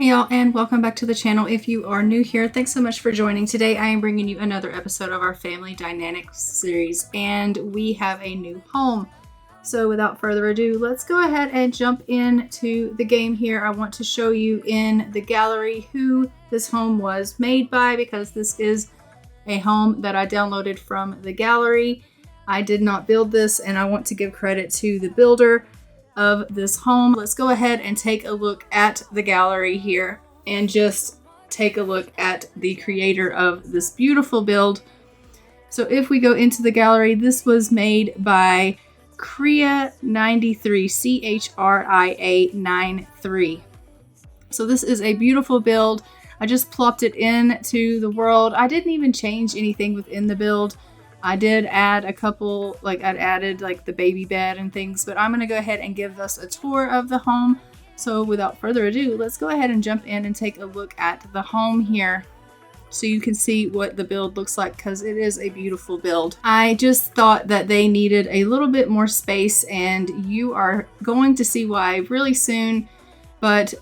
Hey y'all, and welcome back to the channel. If you are new here, thanks so much for joining. Today I am bringing you another episode of our Family Dynamics series, and we have a new home. So without further ado, let's go ahead and jump into the game here. I want to show you in the gallery who this home was made by, because this is a home that I downloaded from the gallery. I did not build this, and I want to give credit to the builder of this home. Let's go ahead and take a look at the gallery here and just take a look at the creator of this beautiful build. So if we go into the gallery, this was made by Chria93, Chria 93. So this is a beautiful build. I just plopped it into the world. I didn't even change anything within the build. I did add a couple, I'd added like the baby bed and things, but I'm going to go ahead and give us a tour of the home. So without further ado, let's go ahead and jump in and take a look at the home here so you can see what the build looks like, because it is a beautiful build. I just thought that they needed a little bit more space, and you are going to see why really soon. But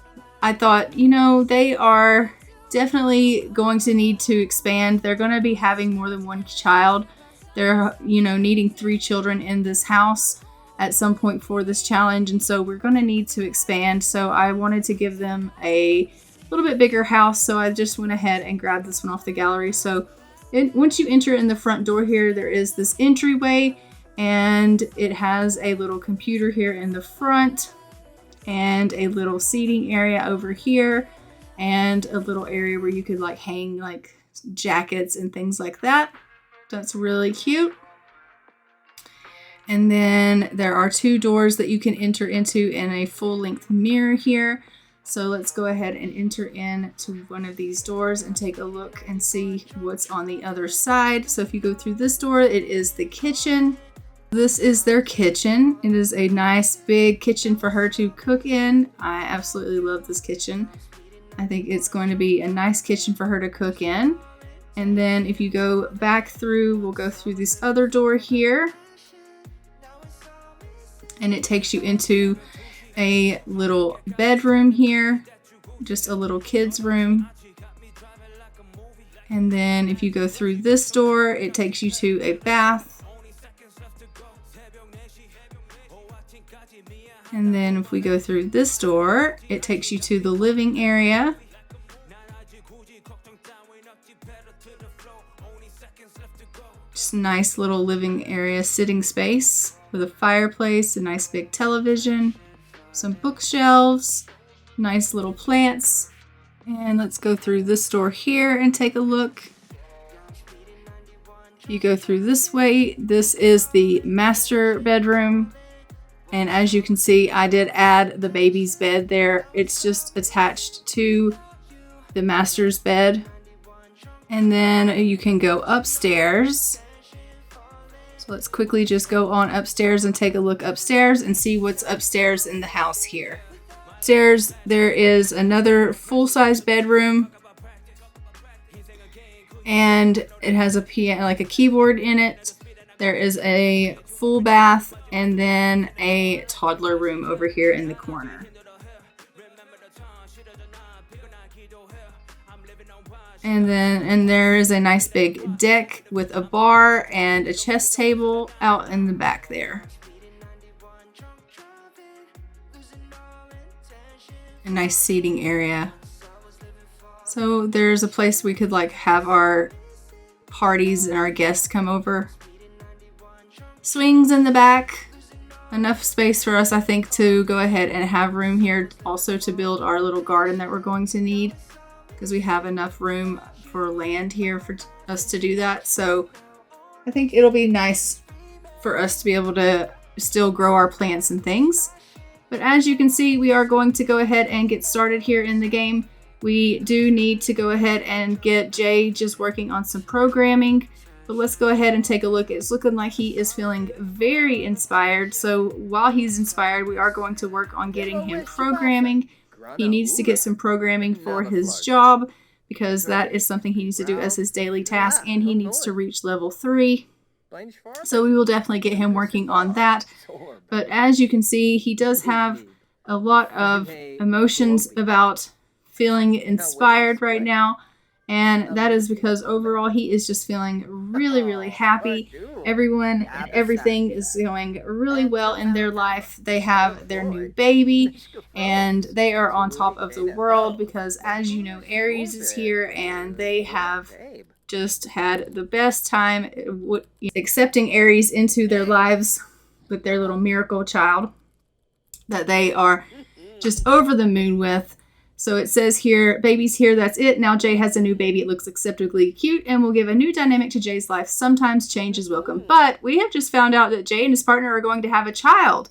I thought, they are definitely going to need to expand. They're going to be having more than one child. They're, needing 3 children in this house at some point for this challenge. And so we're going to need to expand. So I wanted to give them a little bit bigger house. So I just went ahead and grabbed this one off the gallery. So once you enter in the front door here, there is this entryway, and it has a little computer here in the front and a little seating area over here and a little area where you could hang jackets and things like that. That's really cute. And then there are 2 doors that you can enter into and a full-length mirror here. So let's go ahead and enter into one of these doors and take a look and see what's on the other side. So if you go through this door, it is the kitchen. This is their kitchen. It is a nice big kitchen for her to cook in. I absolutely love this kitchen. I think it's going to be a nice kitchen for her to cook in. And then if you go back through, we'll go through this other door here. And it takes you into a little bedroom here, just a little kid's room. And then if you go through this door, it takes you to a bath. And then if we go through this door, it takes you to the living area. Just a nice little living area, sitting space with a fireplace, a nice big television, some bookshelves, nice little plants. And let's go through this door here and take a look. You go through this way. This is the master bedroom. And as you can see, I did add the baby's bed there. It's just attached to the master's bed. And then you can go upstairs. So let's quickly just go on upstairs and take a look upstairs and see what's upstairs in the house here. Upstairs, there is another full-size bedroom. And it has a piano, a keyboard in it. There is a full bath and then a toddler room over here in the corner. And there is a nice big deck with a bar and a chess table out in the back there. A nice seating area. So there's a place we could have our parties and our guests come over. Swings in the back. Enough space for us, I think, to go ahead and have room here also to build our little garden that we're going to need, because we have enough room for land here for us to do that. So I think it'll be nice for us to be able to still grow our plants and things. But as you can see, we are going to go ahead and get started here in the game. We do need to go ahead and get Jay just working on some programming. But let's go ahead and take a look. It's looking like he is feeling very inspired. So while he's inspired, we are going to work on getting him programming. He needs to get some programming for his job, because that is something he needs to do as his daily task, and he needs to reach level 3. So we will definitely get him working on that. But as you can see, he does have a lot of emotions about feeling inspired right now. And that is because overall he is just feeling really, really happy. Everyone and everything is going really well in their life. They have their new baby and they are on top of the world because, as you know, Aries is here and they have just had the best time accepting Aries into their lives with their little miracle child that they are just over the moon with. So it says here, baby's here, that's it. Now Jay has a new baby. It looks acceptably cute and will give a new dynamic to Jay's life. Sometimes change is welcome. But we have just found out that Jay and his partner are going to have a child.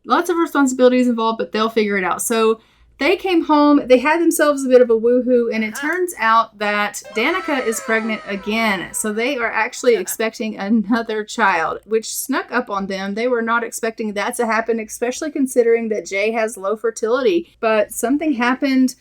Lots of responsibilities involved, but they'll figure it out. So they came home, they had themselves a bit of a woohoo, and it turns out that Danika is pregnant again. So they are actually expecting another child, which snuck up on them. They were not expecting that to happen, especially considering that Jay has low fertility. But something happened,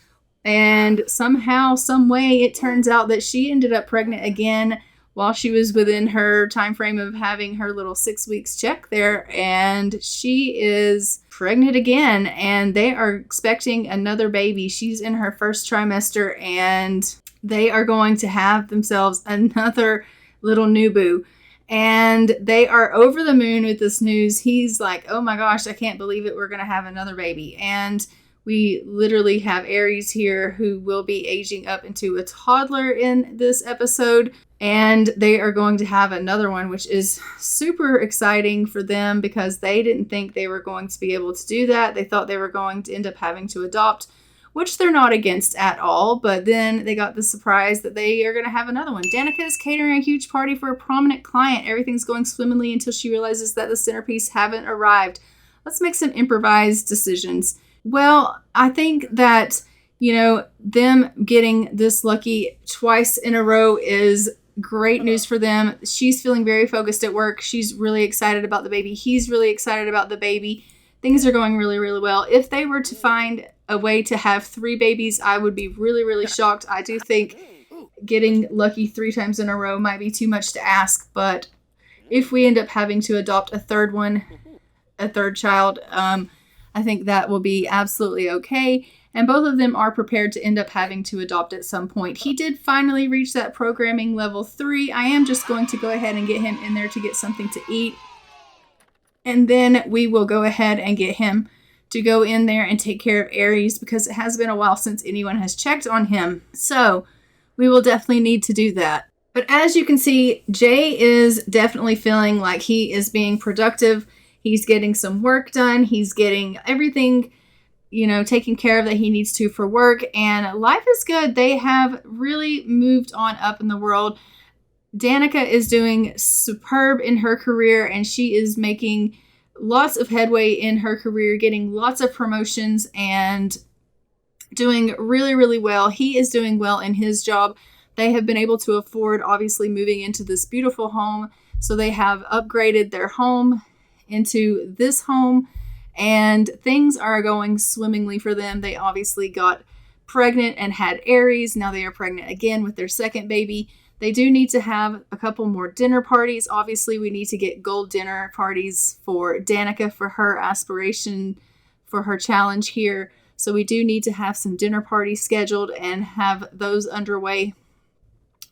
and somehow, some way, it turns out that she ended up pregnant again while she was within her time frame of having her little 6 weeks check there, and she is pregnant again, and they are expecting another baby. She's in her first trimester, and they are going to have themselves another little new boo, and they are over the moon with this news. He's like, oh my gosh, I can't believe it, we're gonna have another baby. And we literally have Aries here who will be aging up into a toddler in this episode. And they are going to have another one, which is super exciting for them because they didn't think they were going to be able to do that. They thought they were going to end up having to adopt, which they're not against at all. But then they got the surprise that they are going to have another one. Danika is catering a huge party for a prominent client. Everything's going swimmingly until she realizes that the centerpiece haven't arrived. Let's make some improvised decisions. Well, I think that, them getting this lucky twice in a row is great news for them. She's feeling very focused at work. She's really excited about the baby. He's really excited about the baby. Things are going really, really well. If they were to find a way to have 3 babies, I would be really, really shocked. I do think getting lucky 3 times in a row might be too much to ask, but if we end up having to adopt a third child, I think that will be absolutely okay. And both of them are prepared to end up having to adopt at some point. He did finally reach that programming level 3. I am just going to go ahead and get him in there to get something to eat. And then we will go ahead and get him to go in there and take care of Aries because it has been a while since anyone has checked on him. So we will definitely need to do that. But as you can see, Jay is definitely feeling like he is being productive. He's getting some work done. He's getting everything taken care of that he needs to for work, and life is good. They have really moved on up in the world. Danika is doing superb in her career, and she is making lots of headway in her career, getting lots of promotions and doing really, really well. He is doing well in his job. They have been able to afford, obviously, moving into this beautiful home, so they have upgraded their home into this home. And things are going swimmingly for them. They obviously got pregnant and had Aries. Now they are pregnant again with their second baby. They do need to have a couple more dinner parties. Obviously, we need to get gold dinner parties for Danika for her aspiration, for her challenge here. So we do need to have some dinner parties scheduled and have those underway.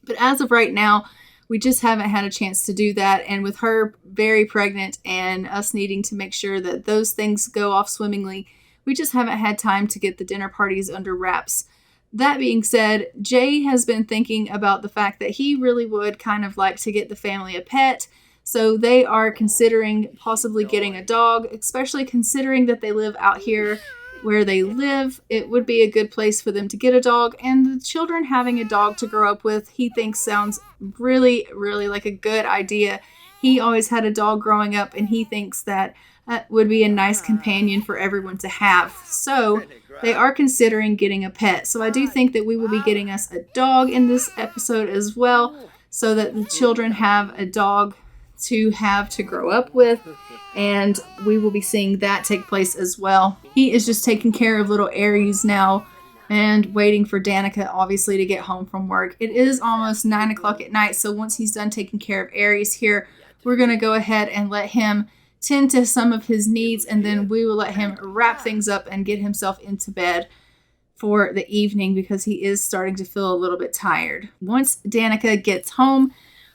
But as of right now, we just haven't had a chance to do that. And with her very pregnant and us needing to make sure that those things go off swimmingly, we just haven't had time to get the dinner parties under wraps. That being said, Jay has been thinking about the fact that he really would kind of like to get the family a pet. So they are considering possibly getting a dog, especially considering that they live out here where they live. It would be a good place for them to get a dog, and the children having a dog to grow up with, he thinks sounds really, really like a good idea. He always had a dog growing up, and he thinks that would be a nice companion for everyone to have. So they are considering getting a pet. So I do think that we will be getting us a dog in this episode as well, so that the children have a dog to have to grow up with, and we will be seeing that take place as well. He is just taking care of little Aries now and waiting for Danika obviously to get home from work. It is almost 9 o'clock at night, so once he's done taking care of Aries here, we're going to go ahead and let him tend to some of his needs, and then we will let him wrap things up and get himself into bed for the evening because he is starting to feel a little bit tired. Once Danika gets home,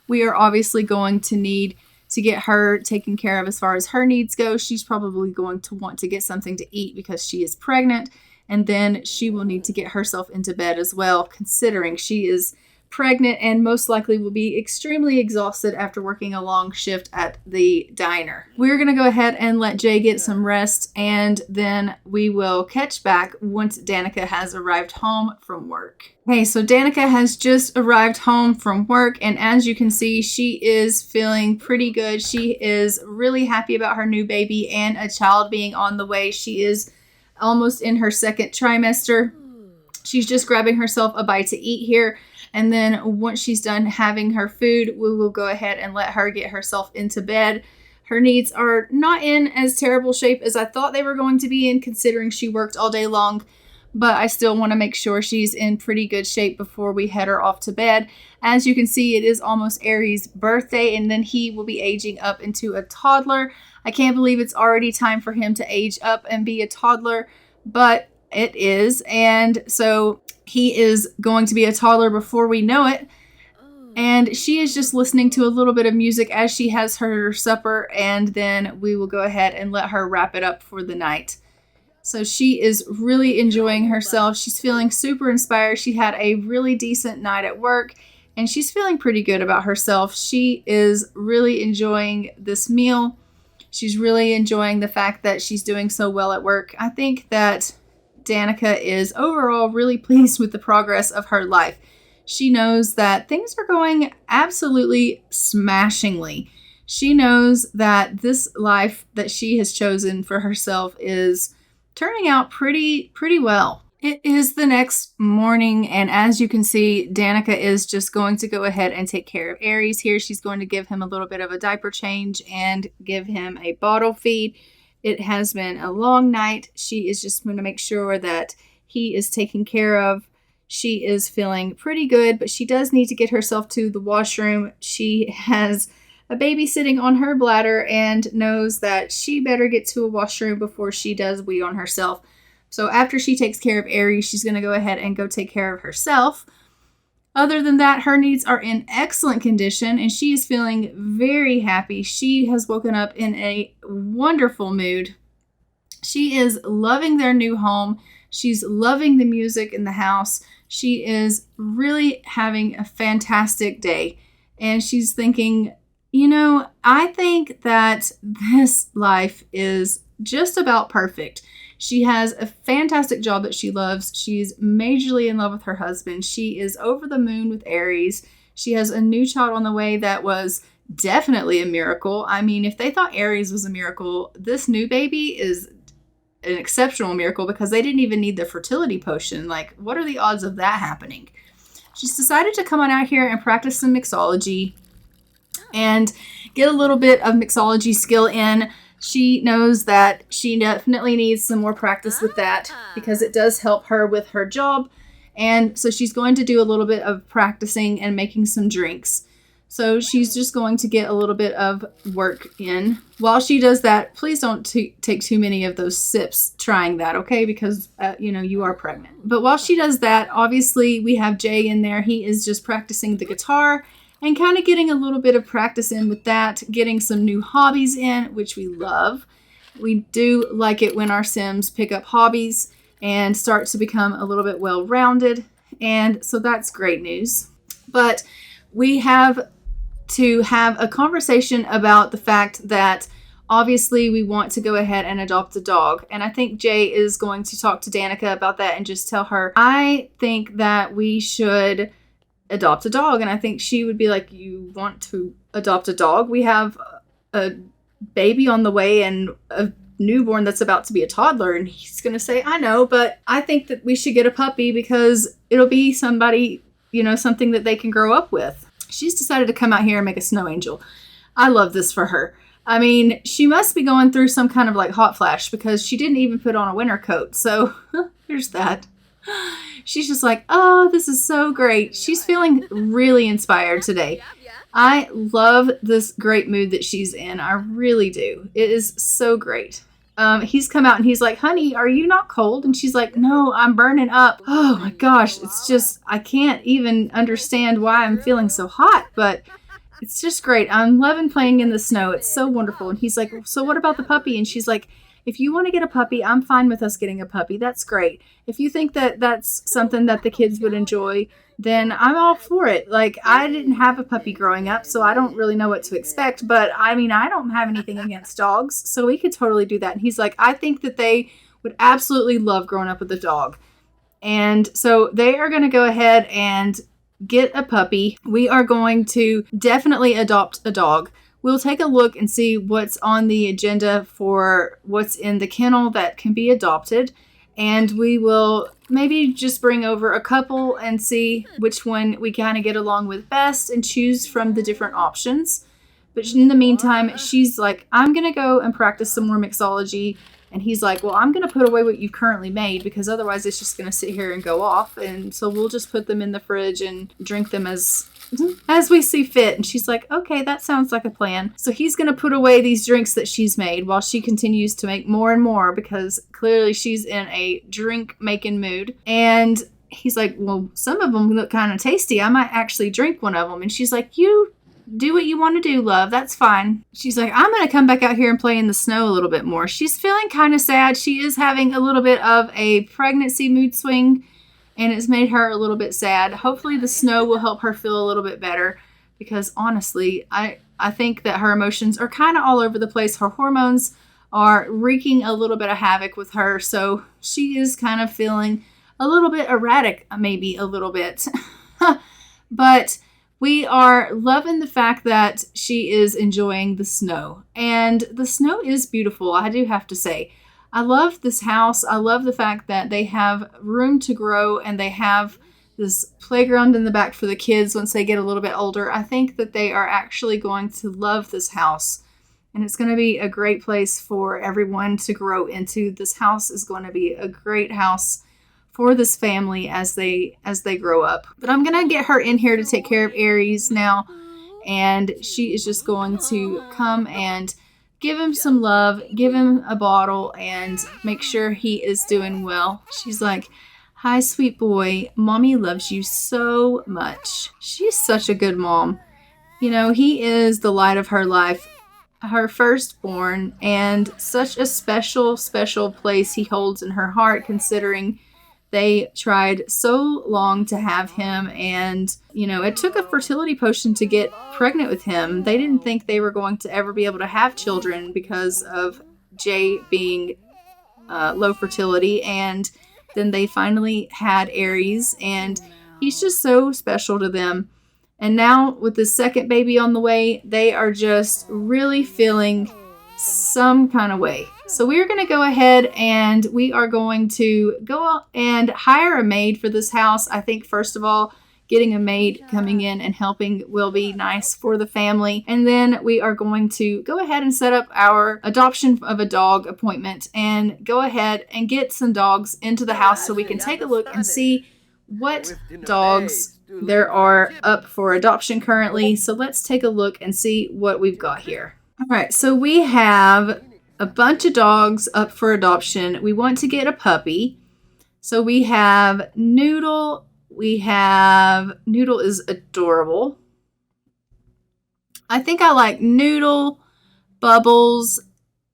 we are obviously going to need to get her taken care of as far as her needs go. She's probably going to want to get something to eat because she is pregnant, and then she will need to get herself into bed as well, considering she is pregnant and most likely will be extremely exhausted after working a long shift at the diner. We're going to go ahead and let Jay get some rest, and then we will catch back once Danika has arrived home from work. Okay, so Danika has just arrived home from work, and as you can see, she is feeling pretty good. She is really happy about her new baby and a child being on the way. She is almost in her second trimester. She's just grabbing herself a bite to eat here. And then once she's done having her food, we will go ahead and let her get herself into bed. Her needs are not in as terrible shape as I thought they were going to be in, considering she worked all day long. But I still want to make sure she's in pretty good shape before we head her off to bed. As you can see, it is almost Aries' birthday, and then he will be aging up into a toddler. I can't believe it's already time for him to age up and be a toddler, but it is. And so he is going to be a toddler before we know it. And she is just listening to a little bit of music as she has her supper, and then we will go ahead and let her wrap it up for the night. So she is really enjoying herself. She's feeling super inspired. She had a really decent night at work, and she's feeling pretty good about herself. She is really enjoying this meal. She's really enjoying the fact that she's doing so well at work. I think that Danika is overall really pleased with the progress of her life. She knows that things are going absolutely smashingly. She knows that this life that she has chosen for herself is turning out pretty well. It is the next morning, and as you can see, Danika is just going to go ahead and take care of Aries here. She's going to give him a little bit of a diaper change and give him a bottle feed. It has been a long night. She is just going to make sure that he is taken care of. She is feeling pretty good, but she does need to get herself to the washroom. She has a baby sitting on her bladder and knows that she better get to a washroom before she does wee on herself. So after she takes care of Aries, she's going to go ahead and go take care of herself. Other than that, her needs are in excellent condition, and she is feeling very happy. She has woken up in a wonderful mood. She is loving their new home. She's loving the music in the house. She is really having a fantastic day. And she's thinking, I think that this life is just about perfect. She has a fantastic job that she loves. She's majorly in love with her husband. She is over the moon with Aries. She has a new child on the way that was definitely a miracle. I mean, if they thought Aries was a miracle, this new baby is an exceptional miracle because they didn't even need the fertility potion. Like, what are the odds of that happening? She's decided to come on out here and practice some mixology and get a little bit of mixology skill in. She knows that she definitely needs some more practice with that because it does help her with her job. And so she's going to do a little bit of practicing and making some drinks. So she's just going to get a little bit of work in. While she does that, please don't take too many of those sips trying that, okay? Because, you are pregnant. But while she does that, obviously we have Jay in there. He is just practicing the guitar and kind of getting a little bit of practice in with that, getting some new hobbies in, which we love. We do like it when our Sims pick up hobbies and start to become a little bit well-rounded. And so that's great news. But we have to have a conversation about the fact that obviously we want to go ahead and adopt a dog. And I think Jay is going to talk to Danika about that and just tell her, I think that we should adopt a dog. And I think she would be like, you want to adopt a dog? We have a baby on the way and a newborn that's about to be a toddler. And he's going to say, I know, but I think that we should get a puppy because it'll be somebody, something that they can grow up with. She's decided to come out here and make a snow angel. I love this for her. I mean, she must be going through some kind of like hot flash because she didn't even put on a winter coat. So there's that. She's just like, oh, this is so great. She's feeling really inspired today. I love this great mood that she's in. I really do. It is so great. he's come out and he's like, honey, are you not cold? And she's like, no, I'm burning up. Oh my gosh. It's just, I can't even understand why I'm feeling so hot, but it's just great. I'm loving playing in the snow. It's so wonderful. And he's like, so what about the puppy? And she's like, if you want to get a puppy, I'm fine with us getting a puppy. That's great. If you think that that's something that the kids would enjoy, then I'm all for it. Like, I didn't have a puppy growing up, so I don't really know what to expect. But I mean, I don't have anything against dogs, so we could totally do that. And he's like, I think that they would absolutely love growing up with a dog. And so they are going to go ahead and get a puppy. We are going to definitely adopt a dog. We'll take a look and see what's on the agenda for what's in the kennel that can be adopted. And we will maybe just bring over a couple and see which one we kind of get along with best and choose from the different options. But in the meantime, she's like, I'm going to go and practice some more mixology. And he's like, well, I'm going to put away what you've currently made because otherwise it's just going to sit here and go off. And so we'll just put them in the fridge and drink them as we see fit. And she's like, okay, that sounds like a plan. So he's going to put away these drinks that she's made while she continues to make more and more because clearly she's in a drink making mood. And he's like, well, some of them look kind of tasty. I might actually drink one of them. And she's like, you do what you want to do, love. That's fine. She's like, I'm going to come back out here and play in the snow a little bit more. She's feeling kind of sad. She is having a little bit of a pregnancy mood swing, and it's made her a little bit sad. Hopefully the snow will help her feel a little bit better because honestly, I think that her emotions are kind of all over the place. Her hormones are wreaking a little bit of havoc with her. So she is kind of feeling a little bit erratic, maybe a little bit. But we are loving the fact that she is enjoying the snow. And the snow is beautiful, I do have to say. I love this house. I love the fact that they have room to grow and they have this playground in the back for the kids once they get a little bit older. I think that they are actually going to love this house. And it's going to be a great place for everyone to grow into. This house is going to be a great house for this family as they grow up. But I'm going to get her in here to take care of Aries now. And she is just going to come and give him some love, give him a bottle, and make sure he is doing well. She's like, hi, sweet boy. Mommy loves you so much. She's such a good mom. You know, he is the light of her life, her firstborn, and such a special, special place he holds in her heart considering they tried so long to have him, and, you know, it took a fertility potion to get pregnant with him. They didn't think they were going to ever be able to have children because of Jay being low fertility, and then they finally had Aries, and he's just so special to them. And now with the second baby on the way, they are just really feeling some kind of way. So we're going to go ahead and we are going to go out and hire a maid for this house. I think first of all, getting a maid coming in and helping will be nice for the family. And then we are going to go ahead and set up our adoption of a dog appointment and go ahead and get some dogs into the house so we can take a look and see what dogs there are up for adoption currently. So let's take a look and see what we've got here. All right, so we have a bunch of dogs up for adoption. We want to get a puppy. So we have Noodle. Noodle is adorable. I think I like Noodle, Bubbles,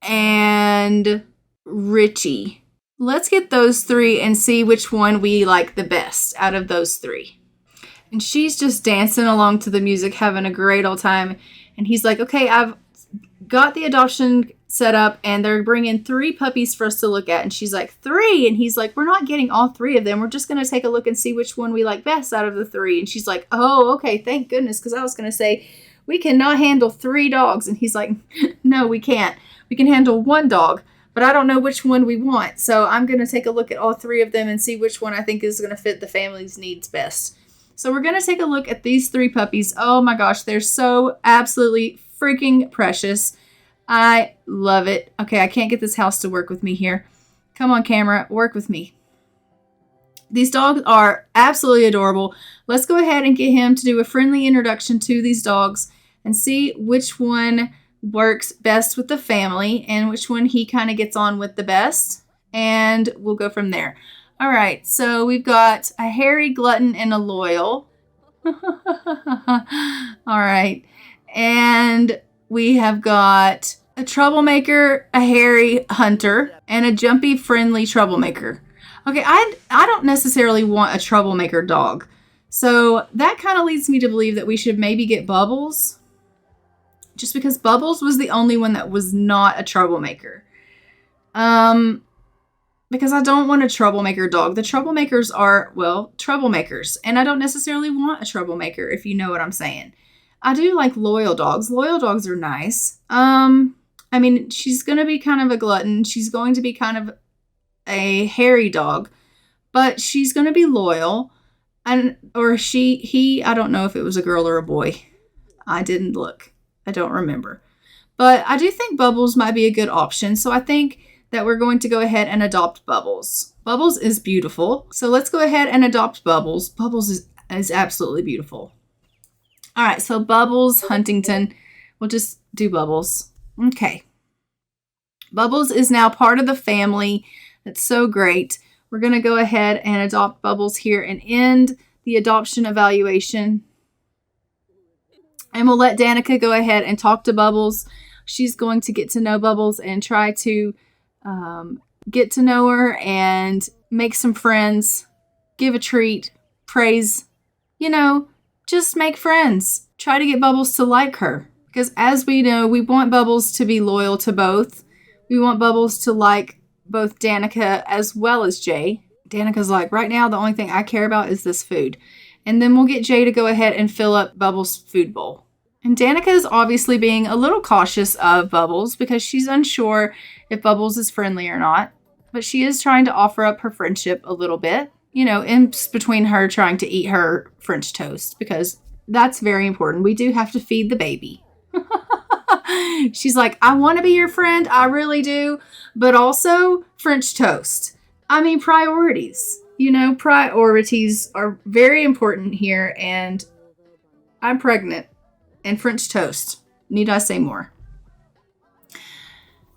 and Richie. Let's get those three and see which one we like the best out of those three. And she's just dancing along to the music, having a great old time. And he's like, okay, I've got the adoption set up and they're bringing 3 puppies for us to look at. And she's like, 3? And he's like, we're not getting all 3 of them. We're just going to take a look and see which one we like best out of the 3. And she's like, oh, okay, thank goodness. Because I was going to say, we cannot handle 3 dogs. And he's like, no, we can't. We can handle 1 dog, but I don't know which one we want. So I'm going to take a look at all 3 of them and see which one I think is going to fit the family's needs best. So we're going to take a look at these 3 puppies. Oh my gosh, they're so absolutely freaking precious. I love it. Okay, I can't get this house to work with me here. Come on, camera, work with me. These dogs are absolutely adorable. Let's go ahead and get him to do a friendly introduction to these dogs and see which one works best with the family and which one he kind of gets on with the best. And we'll go from there. All right, so we've got a hairy glutton and a loyal. All right. And we have got a troublemaker, a hairy hunter, and a jumpy, friendly troublemaker. Okay, I don't necessarily want a troublemaker dog. So that kind of leads me to believe that we should maybe get Bubbles. Just because Bubbles was the only one that was not a troublemaker. Because I don't want a troublemaker dog. The troublemakers are, well, troublemakers. And I don't necessarily want a troublemaker, if you know what I'm saying. I do like loyal dogs. Loyal dogs are nice. I mean, she's going to be kind of a glutton. She's going to be kind of a hairy dog. But she's going to be loyal. I don't know if it was a girl or a boy. I didn't look. I don't remember. But I do think Bubbles might be a good option. So I think that we're going to go ahead and adopt Bubbles. Bubbles is beautiful. So let's go ahead and adopt Bubbles. Bubbles is absolutely beautiful. All right, so Bubbles Huntington. We'll just do Bubbles. Okay. Bubbles is now part of the family. That's so great. We're going to go ahead and adopt Bubbles here and end the adoption evaluation. And we'll let Danika go ahead and talk to Bubbles. She's going to get to know Bubbles and try to get to know her and make some friends, give a treat, praise, just make friends. Try to get Bubbles to like her. Because as we know, we want Bubbles to be loyal to both. We want Bubbles to like both Danika as well as Jay. Danika's like, right now, the only thing I care about is this food. And then we'll get Jay to go ahead and fill up Bubbles' food bowl. And Danika is obviously being a little cautious of Bubbles because she's unsure if Bubbles is friendly or not. But she is trying to offer up her friendship a little bit, in between her trying to eat her French toast because that's very important. We do have to feed the baby. She's like, I want to be your friend. I really do. But also French toast. I mean, priorities. Priorities are very important here. And I'm pregnant. And French toast. Need I say more?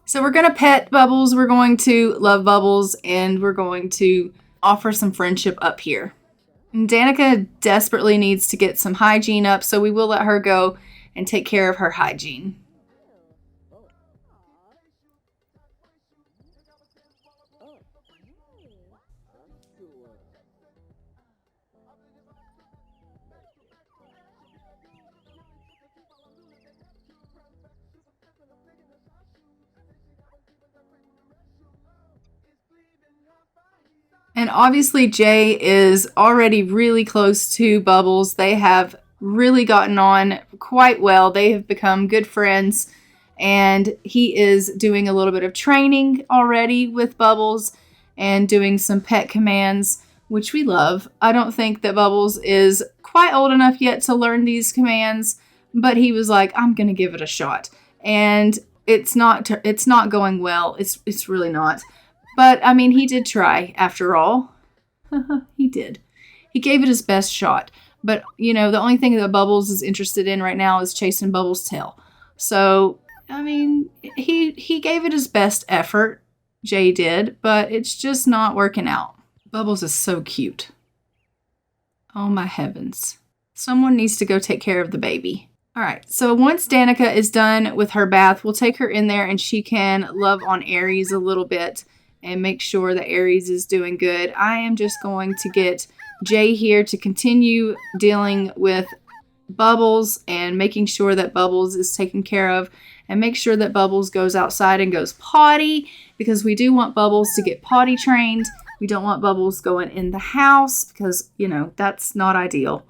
So we're going to pet Bubbles. We're going to love Bubbles. And we're going to offer some friendship up here. And Danika desperately needs to get some hygiene up. So we will let her go and take care of her hygiene. And obviously Jay is already really close to Bubbles. They have really gotten on quite well. They have become good friends. And he is doing a little bit of training already with Bubbles and doing some pet commands, which we love. I don't think that Bubbles is quite old enough yet to learn these commands, but he was like, I'm going to give it a shot. And it's not going well. It's really not. But, I mean, he did try, after all. He did. He gave it his best shot. But, the only thing that Bubbles is interested in right now is chasing Bubbles' tail. So, I mean, he gave it his best effort. Jay did. But it's just not working out. Bubbles is so cute. Oh, my heavens. Someone needs to go take care of the baby. All right. So, once Danika is done with her bath, we'll take her in there and she can love on Aries a little bit. And make sure that Aries is doing good. I am just going to get Jay here to continue dealing with Bubbles and making sure that Bubbles is taken care of. And make sure that Bubbles goes outside and goes potty. Because we do want Bubbles to get potty trained. We don't want Bubbles going in the house. Because, that's not ideal.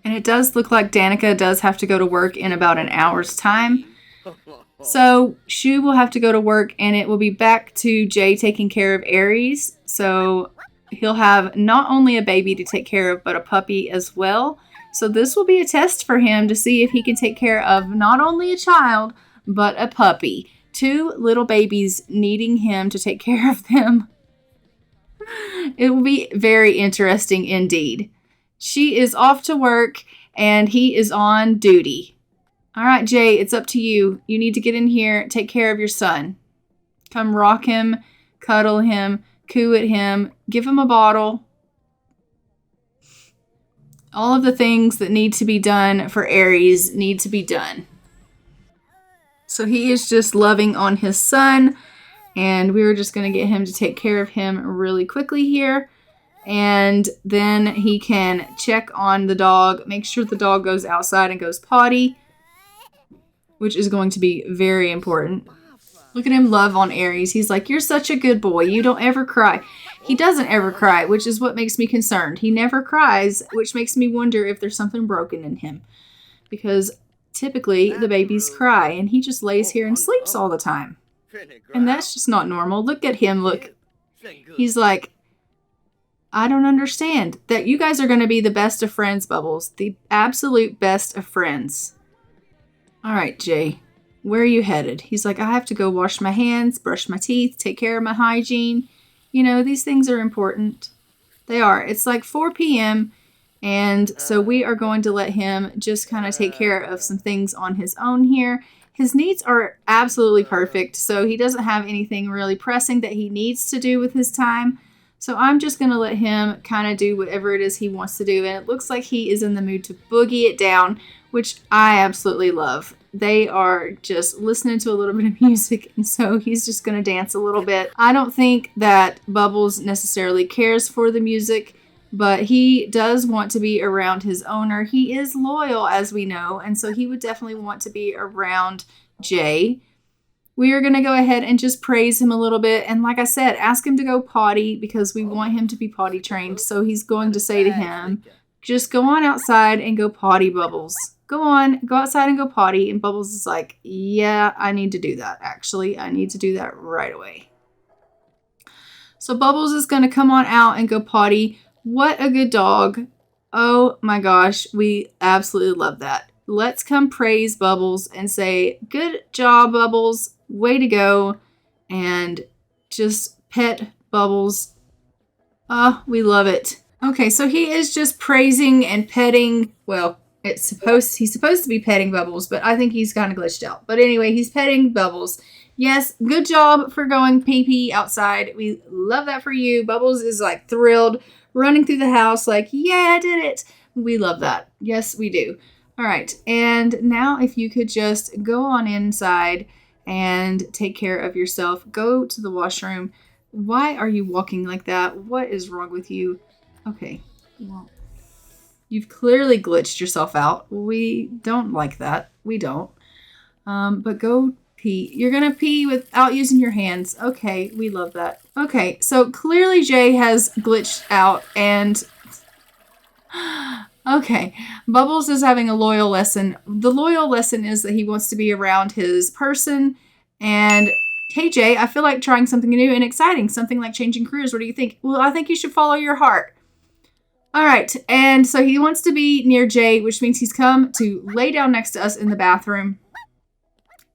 And it does look like Danika does have to go to work in about an hour's time. So Shu will have to go to work and it will be back to Jay taking care of Aries. So he'll have not only a baby to take care of, but a puppy as well. So this will be a test for him to see if he can take care of not only a child, but a puppy. 2 little babies needing him to take care of them. It will be very interesting indeed. She is off to work and he is on duty. All right, Jay, it's up to you. You need to get in here, take care of your son. Come rock him, cuddle him, coo at him, give him a bottle. All of the things that need to be done for Aries need to be done. So he is just loving on his son, and we were just going to get him to take care of him really quickly here. And then he can check on the dog, make sure the dog goes outside and goes potty, which is going to be very important. Look at him love on Aries. He's like, you're such a good boy. You don't ever cry. He doesn't ever cry, which is what makes me concerned. He never cries, which makes me wonder if there's something broken in him. Because typically the babies cry, and he just lays here and sleeps all the time. And that's just not normal. Look at him. Look. He's like, I don't understand. That you guys are going to be the best of friends, Bubbles. The absolute best of friends. All right, Jay. Where are you headed? He's like, I have to go wash my hands, brush my teeth, take care of my hygiene. You know, these things are important. They are. It's like 4 p.m. And so we are going to let him just kind of take care of some things on his own here. His needs are absolutely perfect. So he doesn't have anything really pressing that he needs to do with his time. So I'm just going to let him kind of do whatever it is he wants to do. And it looks like he is in the mood to boogie it down, which I absolutely love. They are just listening to a little bit of music, and so he's just going to dance a little bit. I don't think that Bubbles necessarily cares for the music, but he does want to be around his owner. He is loyal, as we know, and so he would definitely want to be around Jay. We are going to go ahead and just praise him a little bit, and like I said, ask him to go potty because we want him to be potty trained. So he's going to say to him, just go on outside and go potty, Bubbles. Go on, go outside and go potty. And Bubbles is like, yeah, I need to do that. Actually, I need to do that right away. So Bubbles is going to come on out and go potty. What a good dog. Oh my gosh, we absolutely love that. Let's come praise Bubbles and say, good job, Bubbles. Way to go. And just pet Bubbles. Oh, we love it. Okay, so he is just praising and petting. Well, he's supposed to be petting Bubbles, but I think he's kind of glitched out. But anyway, he's petting Bubbles. Yes, good job for going pee-pee outside. We love that for you. Bubbles is like thrilled, running through the house like, yeah, I did it. We love that. Yes, we do. All right, and now if you could just go on inside and take care of yourself. Go to the washroom. Why are you walking like that? What is wrong with you? Okay, well, you've clearly glitched yourself out. We don't like that. We don't. But go pee. You're going to pee without using your hands. Okay, we love that. Okay, so clearly Jay has glitched out and... Okay, Bubbles is having a loyal lesson. The loyal lesson is that he wants to be around his person. And, hey, Jay, I feel like trying something new and exciting. Something like changing careers. What do you think? Well, I think you should follow your heart. All right, and so he wants to be near Jay, which means he's come to lay down next to us in the bathroom.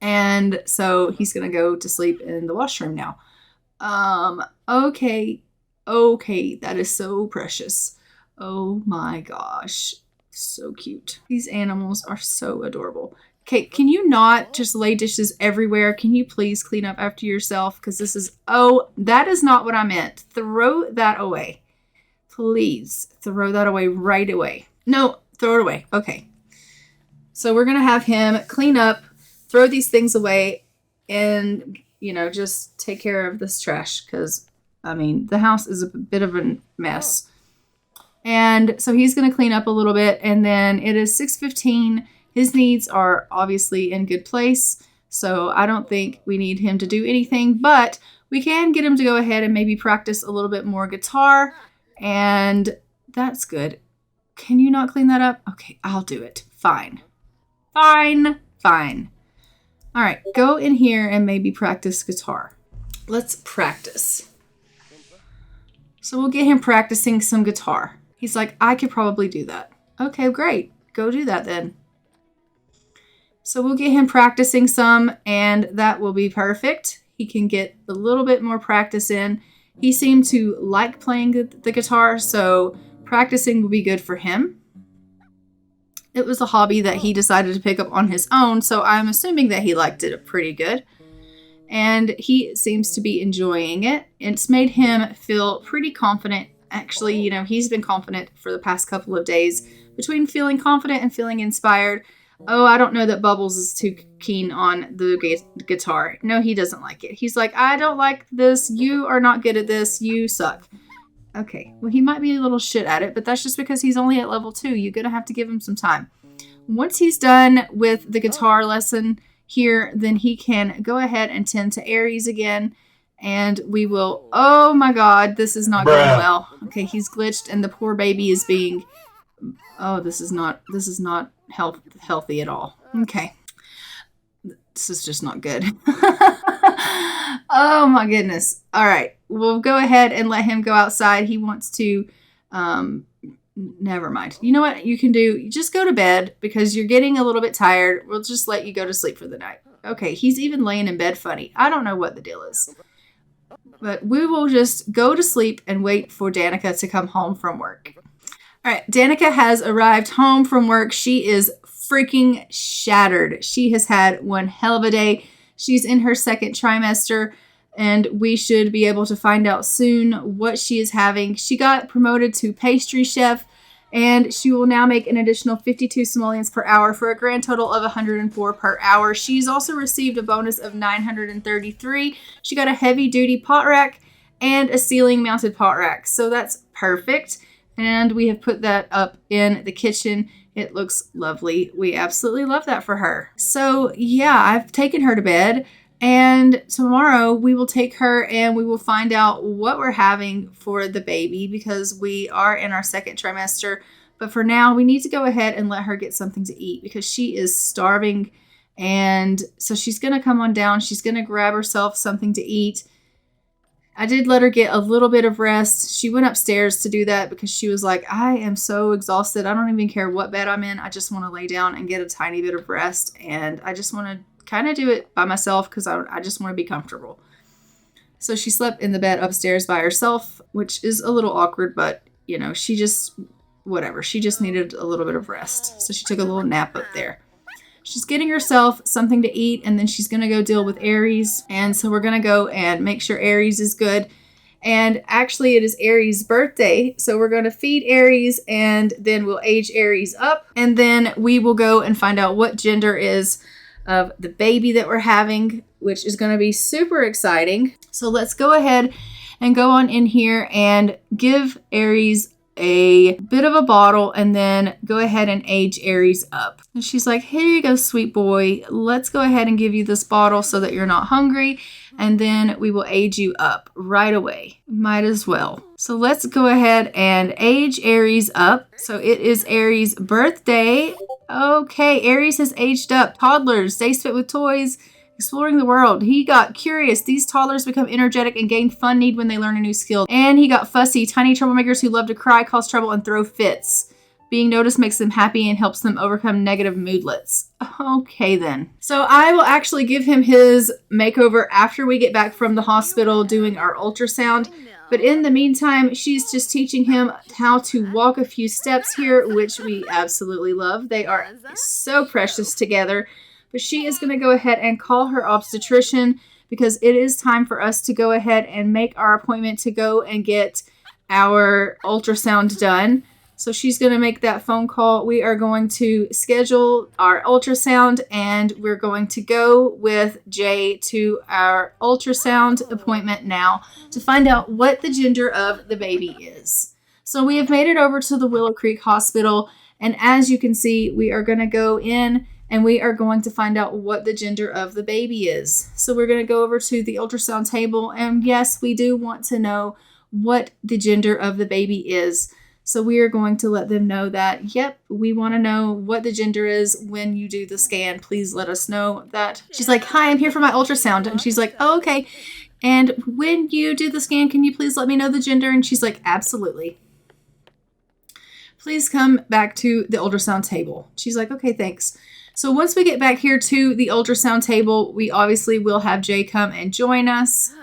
And so he's going to go to sleep in the washroom now. Okay, that is so precious. Oh my gosh, so cute. These animals are so adorable. Okay, can you not just lay dishes everywhere? Can you please clean up after yourself? Because this is, oh, that is not what I meant. Throw that away. Please throw that away right away. No, throw it away. Okay. So we're going to have him clean up, throw these things away, and, you know, just take care of this trash because, I mean, the house is a bit of a mess. And so he's going to clean up a little bit, and then it is 6:15. His needs are obviously in good place, so I don't think we need him to do anything, but we can get him to go ahead and maybe practice a little bit more guitar, and that's good. Can you not clean that up? Okay, I'll do it. Fine. All right, go in here and maybe practice guitar. Let's practice. So we'll get him practicing some guitar. He's like, I could probably do that. Okay, great. Go do that then. So we'll get him practicing some, and that will be perfect. He can get a little bit more practice in. He seemed to like playing the guitar, so practicing will be good for him. It was a hobby that he decided to pick up on his own, so I'm assuming that he liked it pretty good. And he seems to be enjoying it. It's made him feel pretty confident. Actually, you know, he's been confident for the past couple of days. Between feeling confident and feeling inspired. Oh, I don't know that Bubbles is too keen on the guitar. No, he doesn't like it. He's like, I don't like this. You are not good at this. You suck. Okay, well, he might be a little shit at it, but that's just because he's only at level 2. You're going to have to give him some time. Once he's done with the guitar lesson here, then he can go ahead and tend to Aries again. And we will, oh my God, this is not going well. Okay, he's glitched and the poor baby is being, oh, this is not healthy at all. Okay. This is just not good. Oh my goodness. All right. We'll go ahead and let him go outside. He wants to, never mind. You know what you can do? Just go to bed because you're getting a little bit tired. We'll just let you go to sleep for the night. Okay. He's even laying in bed funny. I don't know what the deal is. But we will just go to sleep and wait for Danika to come home from work. All right, Danika has arrived home from work. She is freaking shattered. She has had one hell of a day. She's in her second trimester, and we should be able to find out soon what she is having. She got promoted to pastry chef, and she will now make an additional 52 simoleons per hour for a grand total of 104 per hour. She's also received a bonus of 933. She got a heavy-duty pot rack and a ceiling-mounted pot rack, so that's perfect. And we have put that up in the kitchen. It looks lovely. We absolutely love that for her. So yeah, I've taken her to bed. And tomorrow we will take her and we will find out what we're having for the baby because we are in our second trimester. But for now, we need to go ahead and let her get something to eat because she is starving. And so she's going to come on down. She's going to grab herself something to eat. I did let her get a little bit of rest. She went upstairs to do that because she was like, I am so exhausted. I don't even care what bed I'm in. I just want to lay down and get a tiny bit of rest. And I just want to kind of do it by myself because I just want to be comfortable. So she slept in the bed upstairs by herself, which is a little awkward, but you know, she just needed a little bit of rest. So she took a little nap up there. She's getting herself something to eat and then she's going to go deal with Aries. And so we're going to go and make sure Aries is good. And actually it is Aries' birthday. So we're going to feed Aries and then we'll age Aries up. And then we will go and find out what gender is of the baby that we're having, which is going to be super exciting. So let's go ahead and go on in here and give Aries a bit of a bottle and then go ahead and age Aries up. And she's like, here you go, sweet boy. Let's go ahead and give you this bottle so that you're not hungry. And then we will age you up right away. Might as well. So let's go ahead and age Aries up. So it is Aries' birthday. Okay, Aries has aged up. Toddlers, stay fit with toys, exploring the world. He got curious. These toddlers become energetic and gain fun need when they learn a new skill. And he got fussy. Tiny troublemakers who love to cry, cause trouble, and throw fits. Being noticed makes them happy and helps them overcome negative moodlets. Okay then. So I will actually give him his makeover after we get back from the hospital doing our ultrasound. But in the meantime, she's just teaching him how to walk a few steps here, which we absolutely love. They are so precious together. But she is going to go ahead and call her obstetrician because it is time for us to go ahead and make our appointment to go and get our ultrasound done. So she's going to make that phone call. We are going to schedule our ultrasound and we're going to go with Jay to our ultrasound appointment now to find out what the gender of the baby is. So we have made it over to the Willow Creek Hospital. And as you can see, we are going to go in and we are going to find out what the gender of the baby is. So we're going to go over to the ultrasound table. And yes, we do want to know what the gender of the baby is. So we are going to let them know that, yep, we want to know what the gender is when you do the scan. Please let us know that. She's like, hi, I'm here for my ultrasound. And she's like, oh, okay. And when you do the scan, can you please let me know the gender? And she's like, absolutely. Please come back to the ultrasound table. She's like, okay, thanks. So once we get back here to the ultrasound table, we obviously will have Jay come and join us.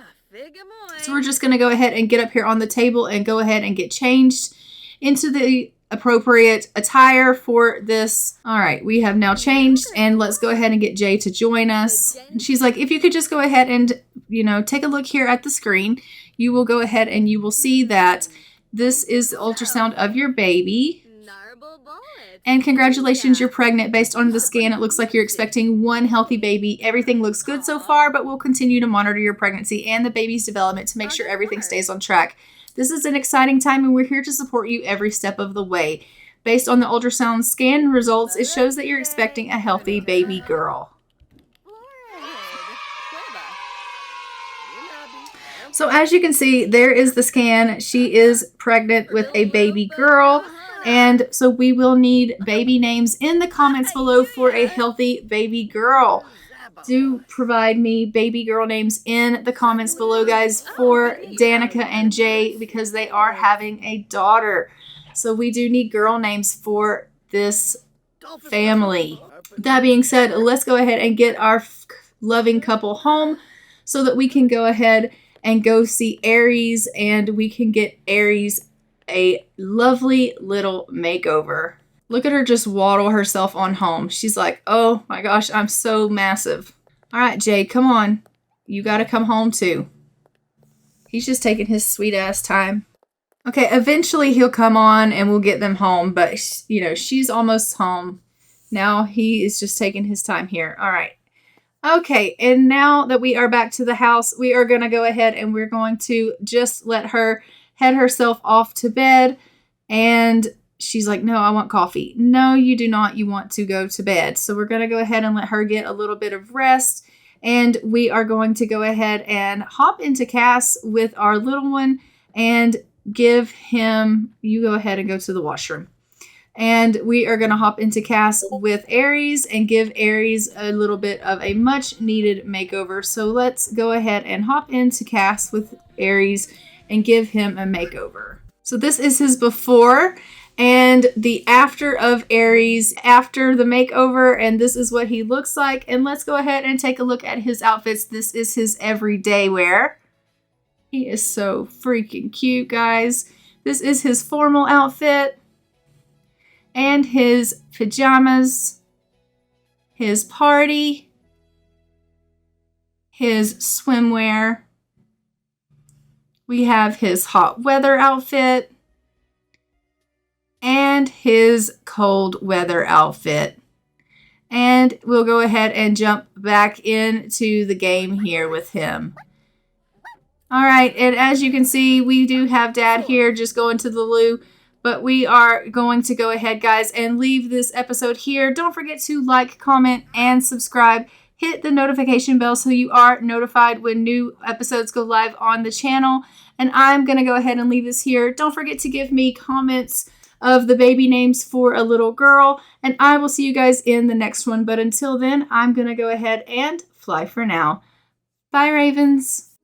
So we're just going to go ahead and get up here on the table and go ahead and get changed into the appropriate attire for this. All right, we have now changed, and let's go ahead and get Jay to join us. And she's like, if you could just go ahead and, take a look here at the screen, you will go ahead and you will see that this is the ultrasound of your baby. And congratulations, you're pregnant. Based on the scan, it looks like you're expecting one healthy baby. Everything looks good so far, but we'll continue to monitor your pregnancy and the baby's development to make sure everything stays on track. This is an exciting time, and we're here to support you every step of the way. Based on the ultrasound scan results, it shows that you're expecting a healthy baby girl. So as you can see, there is the scan. She is pregnant with a baby girl. And so we will need baby names in the comments below for a healthy baby girl. Do provide me baby girl names in the comments below, guys, for Danika and J, because they are having a daughter. So we do need girl names for this family. That being said, let's go ahead and get our loving couple home so that we can go ahead and go see Aries, and we can get Aries a lovely little makeover. Look at her just waddle herself on home. She's like, oh my gosh, I'm so massive. All right, Jay, come on. You got to come home too. He's just taking his sweet ass time. Okay, eventually he'll come on and we'll get them home. But, she's almost home. Now he is just taking his time here. All right. Okay, and now that we are back to the house, we are going to go ahead and we're going to just let her head herself off to bed. And she's like, no, I want coffee. No, you do not. You want to go to bed. So we're going to go ahead and let her get a little bit of rest. And we are going to go ahead and hop into Cass with our little one and give him, you go ahead and go to the washroom. And we are going to hop into Cass with Aries and give Aries a little bit of a much needed makeover. So let's go ahead and hop into Cass with Aries and give him a makeover. So this is his before and the after of Aries after the makeover. And this is what he looks like. And let's go ahead and take a look at his outfits. This is his everyday wear. He is so freaking cute, guys. This is his formal outfit. And his pajamas, his party, his swimwear. We have his hot weather outfit and his cold weather outfit. And we'll go ahead and jump back into the game here with him. All right, and as you can see, we do have Dad here just going to the loo. But we are going to go ahead, guys, and leave this episode here. Don't forget to like, comment, and subscribe. Hit the notification bell so you are notified when new episodes go live on the channel. And I'm going to go ahead and leave this here. Don't forget to give me comments of the baby names for a little girl. And I will see you guys in the next one. But until then, I'm going to go ahead and fly for now. Bye, Ravens.